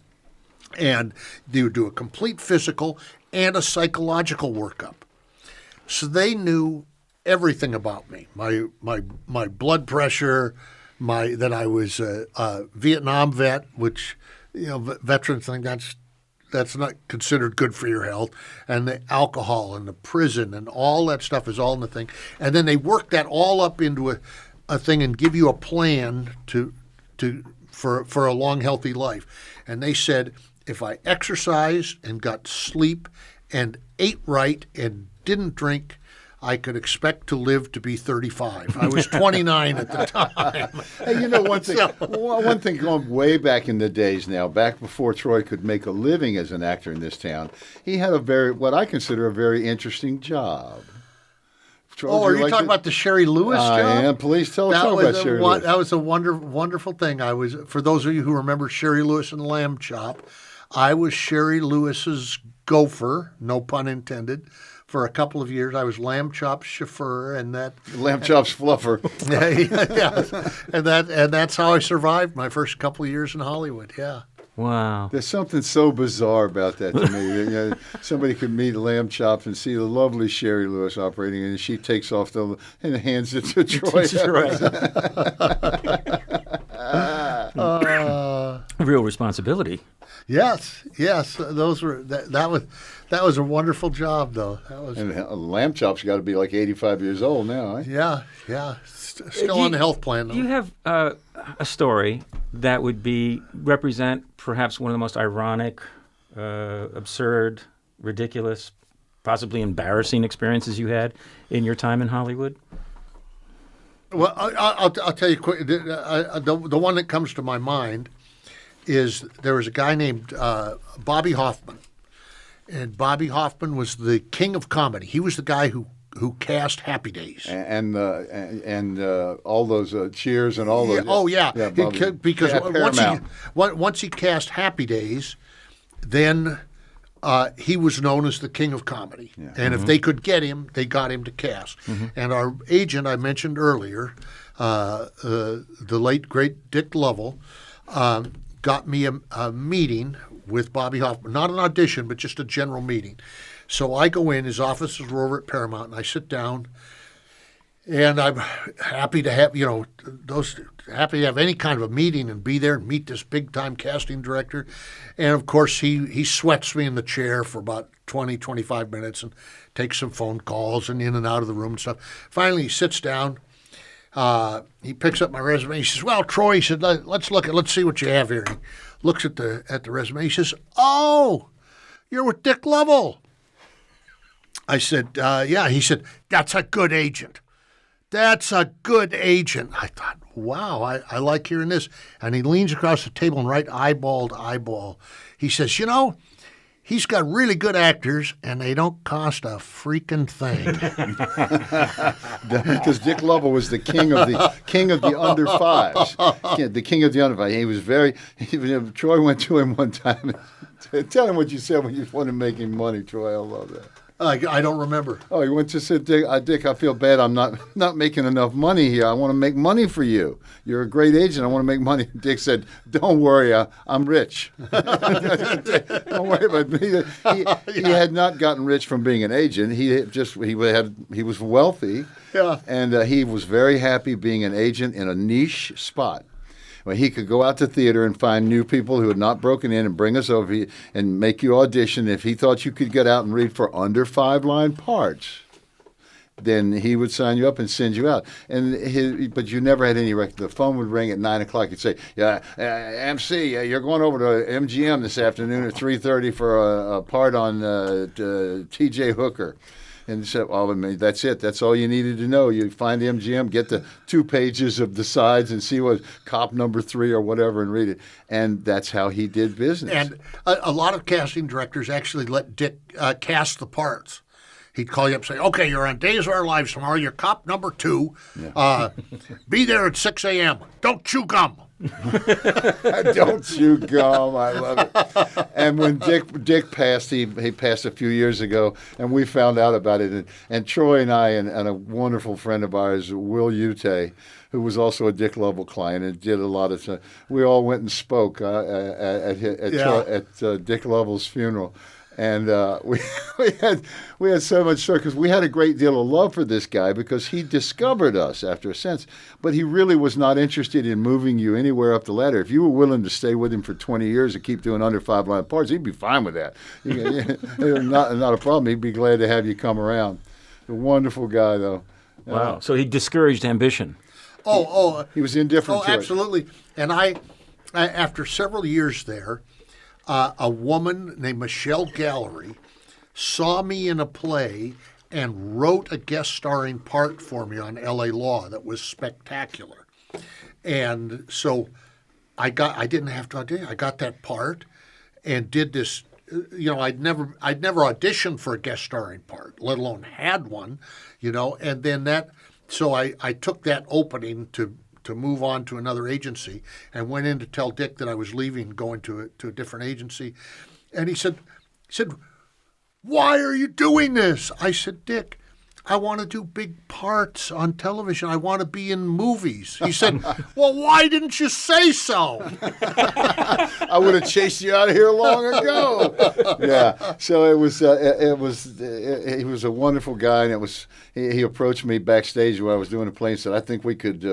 And they would do a complete physical and a psychological workup. So they knew everything about me, my blood pressure, that I was a Vietnam vet, which veterans think that's not considered good for your health, and the alcohol and the prison and all that stuff is all in the thing. And then they work that all up into a thing and give you a plan for a long, healthy life. And they said, if I exercised and got sleep and ate right and didn't drink, I could expect to live to be 35. I was 29 at the time. Hey, one thing going way back in the days now, back before Troy could make a living as an actor in this town, he had what I consider a very interesting job. Troy, are you talking about the Sherry Lewis job? I am. Please tell about Sherry Lewis. That was a wonderful thing. For those of you who remember Sherry Lewis and Lamb Chop, I was Sherry Lewis's gopher, no pun intended, for a couple of years. I was Lamb Chop's chauffeur, and that Lamb Chop's fluffer. and that's how I survived my first couple of years in Hollywood. Yeah. Wow. There's something so bizarre about that to me. Somebody could meet Lamb Chop and see the lovely Sherry Lewis operating, and she takes off and hands it to Troy. Real responsibility. Yes. Those were that was a wonderful job, though. And Lamb Chop's got to be like 85 years old now. Eh? Yeah. Still on the health plan, though. You have a story that would represent perhaps one of the most ironic, absurd, ridiculous, possibly embarrassing experiences you had in your time in Hollywood? Well, I'll tell you quick. The one that comes to my mind is there was a guy named Bobby Hoffman, and Bobby Hoffman was the king of comedy. He was the guy who cast Happy Days and all those Cheers and all those. Oh yeah, because Paramount. once he cast Happy Days, then he was known as the king of comedy. Yeah. And if they could get him, they got him to cast. And our agent I mentioned earlier, the late great Dick Lovell, got me a meeting with Bobby Hoffman, not an audition, but just a general meeting. So I go in, his offices were over at Paramount, and I sit down, and I'm happy to have, happy to have any kind of a meeting and be there and meet this big-time casting director. And, of course, he sweats me in the chair for about 20, 25 minutes and takes some phone calls and in and out of the room and stuff. Finally, he sits down. He picks up my resume. He says, "Well, Troy," he said, let's see what you have here." He looks at the resume. He says, "Oh, you're with Dick Lovell." I said, "Yeah." He said, "That's a good agent. That's a good agent." I thought, wow, I like hearing this. And he leans across the table and right eyeball to eyeball, he says, "He's got really good actors, and they don't cost a freaking thing." Because Dick Lovell was the king of the under fives. The king of the under fives. He was Troy went to him one time. Tell him what you said when you wanted making money, Troy. I love that. I don't remember. Oh, he went to say, Dick, I feel bad. I'm not making enough money here. I want to make money for you. You're a great agent. I want to make money. Dick said, "Don't worry, I'm rich. Don't worry about me." He had not gotten rich from being an agent. He was wealthy. Yeah. And he was very happy being an agent in a niche spot. Well, he could go out to theater and find new people who had not broken in and bring us over and make you audition. If he thought you could get out and read for under 5-line parts, then he would sign you up and send you out. But you never had any record. The phone would ring at 9 o'clock. He'd say, "Yeah, MC, you're going over to MGM this afternoon at 3:30 for a part on T.J. Hooker." And he said, "Oh, that's it. That's all you needed to know. You find MGM, get the 2 pages of the sides and see what cop number 3 or whatever and read it." And that's how he did business. And a lot of casting directors actually let Dick cast the parts. He'd call you up and say, "Okay, you're on Days of Our Lives tomorrow. You're cop number 2. Yeah. Be there at 6 a.m. Don't chew gum." Don't chew gum. I love it. And when Dick passed, he passed a few years ago, and we found out about it. And Troy and I and a wonderful friend of ours, Will Ute, who was also a Dick Lovell client and did a lot of stuff, we all went and spoke at Dick Lovell's funeral. And we had so much joy because we had a great deal of love for this guy because he discovered us after a sense. But he really was not interested in moving you anywhere up the ladder. If you were willing to stay with him for 20 years and keep doing under 5-line parts, he'd be fine with that. Not a problem. He'd be glad to have you come around. A wonderful guy, though. Wow. So he discouraged ambition. He was indifferent to it. Absolutely. And I, after several years there, a woman named Michelle Gallery saw me in a play and wrote a guest starring part for me on L.A. Law that was spectacular. And so I didn't have to audition. I got that part and did this. I'd never auditioned for a guest starring part, let alone had one. And then so I took that opening to move on to another agency and went in to tell Dick that I was leaving, going to a different agency. And he said, "Why are you doing this?" I said, "Dick, I want to do big parts on television. I want to be in movies." He said, "Well, why didn't you say so?" I would have chased you out of here long ago. Yeah. So he was a wonderful guy, and he approached me backstage while I was doing a play and said, "I think we could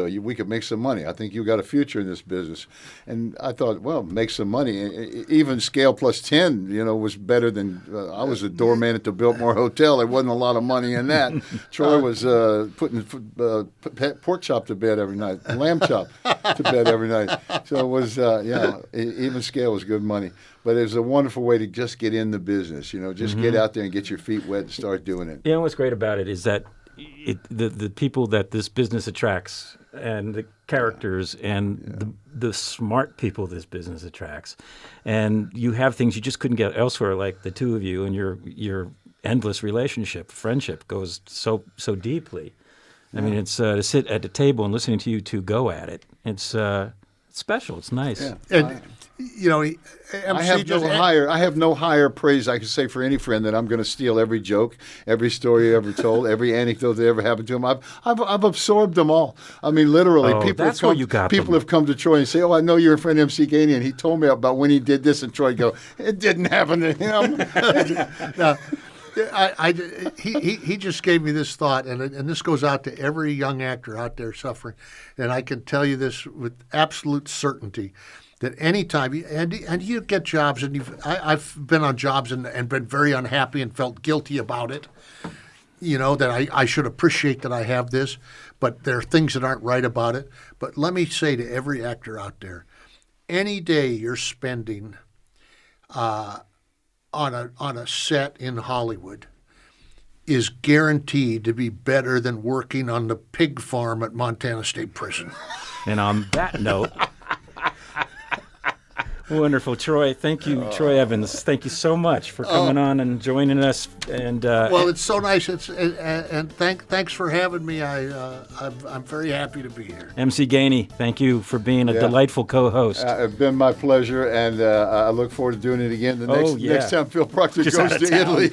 make some money. I think you got a future in this business." And I thought, well, make some money. Even scale plus 10, was better than I was a doorman at the Biltmore Hotel. There wasn't a lot of money in that. Troy was putting pork chop to bed every night, lamb chop to bed every night. So it was, even scale was good money. But it was a wonderful way to just get in the business, just get out there and get your feet wet and start doing it. What's great about it is that the people that this business attracts and the characters and the smart people this business attracts. And you have things you just couldn't get elsewhere, like the two of you and your endless friendship goes so deeply. I mean, it's to sit at the table and listening to you two go at it. It's special. It's nice. Yeah. And MC I have no higher praise I can say for any friend that I'm going to steal every joke, every story ever told, every anecdote that ever happened to him. I've absorbed them all. I mean, literally, people have come to Troy and say, "Oh, I know your friend MC Gainey, and he told me about when he did this," and Troy go, "It didn't happen to him." Now, he just gave me this thought, and this goes out to every young actor out there suffering, and I can tell you this with absolute certainty, that anytime, and you get jobs, and I've been on jobs and been very unhappy and felt guilty about it, that I should appreciate that I have this, but there are things that aren't right about it. But let me say to every actor out there, any day you're spending on a set in Hollywood is guaranteed to be better than working on the pig farm at Montana State Prison. And on that note, wonderful, Troy. Thank you, Troy Evans. Thank you so much for coming on and joining us. And well, it's so nice. And thanks for having me. I'm very happy to be here. MC Gainey, thank you for being a delightful co-host. It's been my pleasure, and I look forward to doing it again next time Phil Proctor goes to Italy.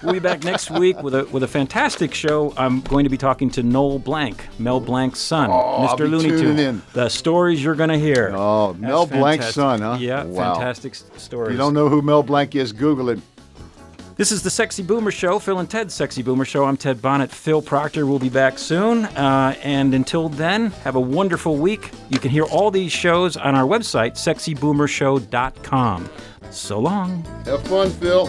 We'll be back next week with a fantastic show. I'm going to be talking to Noel Blanc, Mel Blanc's son, Mr. Looney Tunes. The stories you're going to hear. Oh, Mel Blanc's son, huh? Yeah. Wow. Fantastic stories. If you don't know who Mel Blanc is, Google it. This is the Sexy Boomer Show, Phil and Ted's Sexy Boomer Show. I'm Ted Bonnet. Phil Proctor will be back soon. And until then, have a wonderful week. You can hear all these shows on our website, sexyboomershow.com. So long. Have fun, Phil.